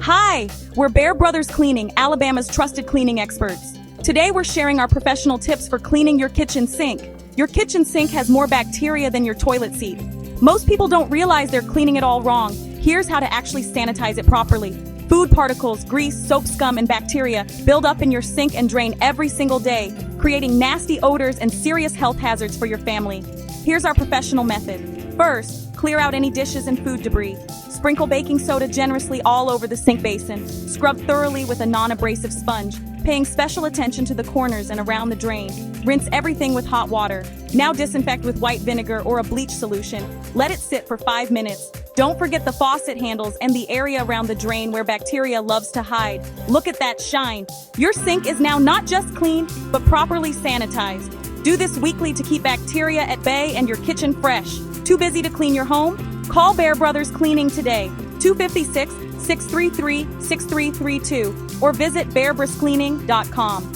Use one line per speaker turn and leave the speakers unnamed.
Hi, we're Bear Brothers Cleaning, Alabama's trusted cleaning experts. Today we're sharing our professional tips for cleaning your kitchen sink. Your kitchen sink has more bacteria than your toilet seat. Most people don't realize they're cleaning it all wrong. Here's how to actually sanitize it properly. Food particles, grease, soap scum, and bacteria build up in your sink and drain every single day, creating nasty odors and serious health hazards for your family. Here's our professional method. First, clear out any dishes and food debris. Sprinkle baking soda generously all over the sink basin. Scrub thoroughly with a non-abrasive sponge, paying special attention to the corners and around the drain. Rinse everything with hot water. Now disinfect with white vinegar or a bleach solution. Let it sit for 5 minutes. Don't forget the faucet handles and the area around the drain where bacteria loves to hide. Look at that shine. Your sink is now not just clean, but properly sanitized. Do this weekly to keep bacteria at bay and your kitchen fresh. Too busy to clean your home? Call Bear Brothers Cleaning today, 256-633-6332, or visit bearbriscleaning.com.